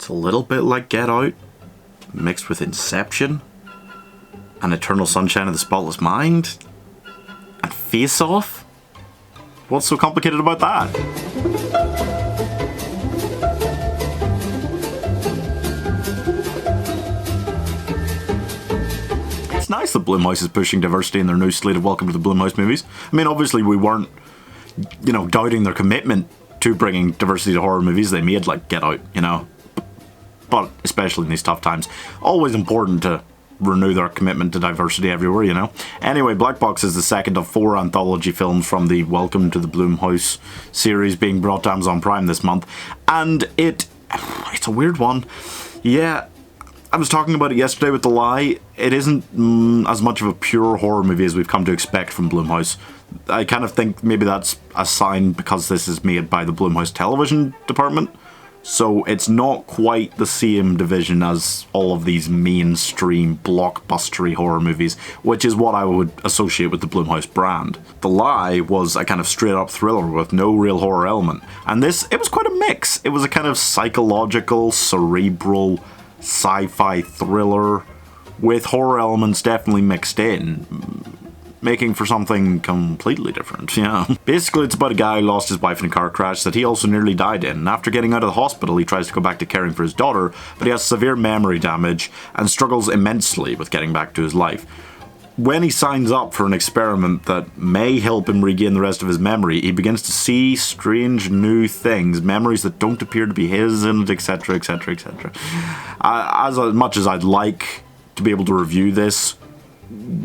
It's a little bit like Get Out, mixed with Inception, and Eternal Sunshine of the Spotless Mind, and Face Off? What's so complicated about that? It's nice that Blumhouse is pushing diversity in their new slate of Welcome to the Blumhouse movies. I mean, obviously we weren't, doubting their commitment to bringing diversity to horror movies they made, like Get Out, But especially in these tough times, always important to renew their commitment to diversity everywhere, Anyway, Black Box is the second of 4 anthology films from the Welcome to the Blumhouse series being brought to Amazon Prime this month. And it's a weird one. Yeah, I was talking about it yesterday with The Lie. It isn't as much of a pure horror movie as we've come to expect from Blumhouse. I kind of think maybe that's a sign because this is made by the Blumhouse television department. So it's not quite the same division as all of these mainstream blockbustery horror movies, which is what I would associate with the Blumhouse brand. The Lie was a kind of straight up thriller with no real horror element. And this, it was quite a mix. It was a kind of psychological, cerebral, sci-fi thriller with horror elements definitely mixed in, making for something completely different, yeah. Basically, it's about a guy who lost his wife in a car crash that he also nearly died in. And after getting out of the hospital, he tries to go back to caring for his daughter, but he has severe memory damage and struggles immensely with getting back to his life. When he signs up for an experiment that may help him regain the rest of his memory, he begins to see strange new things, memories that don't appear to be his, and etc, etc, etc. As much as I'd like to be able to review this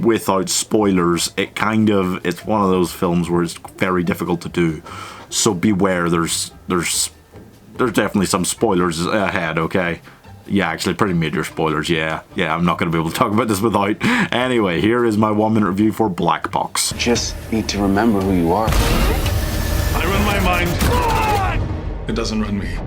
without spoilers, it's one of those films where it's very difficult to do. So beware, there's definitely some spoilers ahead, okay? Yeah, actually pretty major spoilers, yeah. Yeah, I'm not going to be able to talk about this without. Anyway, here is my 1-minute review for Black Box. Just need to remember who you are. I run my mind. It doesn't run me.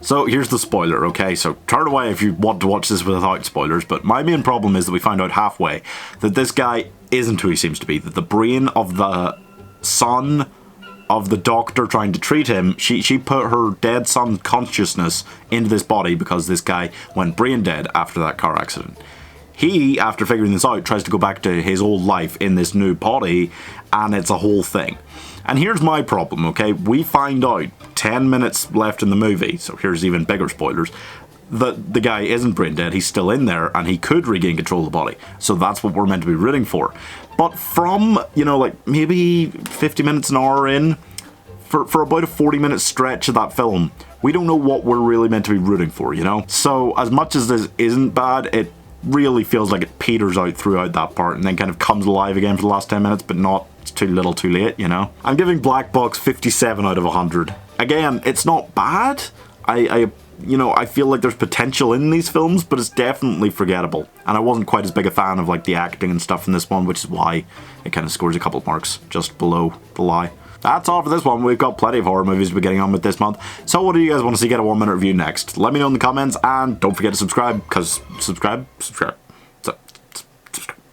So here's the spoiler, okay? So turn away if you want to watch this without spoilers, but my main problem is that we find out halfway that this guy isn't who he seems to be, that the brain of the son of the doctor trying to treat him, she put her dead son consciousness into this body because this guy went brain dead after that car accident. He, after figuring this out, tries to go back to his old life in this new body, and it's a whole thing. And here's my problem, okay? We find out 10 minutes left in the movie, so here's even bigger spoilers, that the guy isn't brain dead, he's still in there, and he could regain control of the body. So that's what we're meant to be rooting for. But from, maybe 50 minutes, an hour in, for about a 40-minute stretch of that film, we don't know what we're really meant to be rooting for, So as much as this isn't bad, it really feels like it peters out throughout that part and then kind of comes alive again for the last 10 minutes, but not too little too late, I'm giving Black Box 57 out of 100. Again, it's not bad. I feel like there's potential in these films, but it's definitely forgettable. And I wasn't quite as big a fan of the acting and stuff in this one, which is why it kind of scores a couple of marks just below The Lie. That's all for this one. We've got plenty of horror movies we're getting on with this month. So what do you guys want to see get a 1-minute review next? Let me know in the comments, and don't forget to subscribe, because subscribe.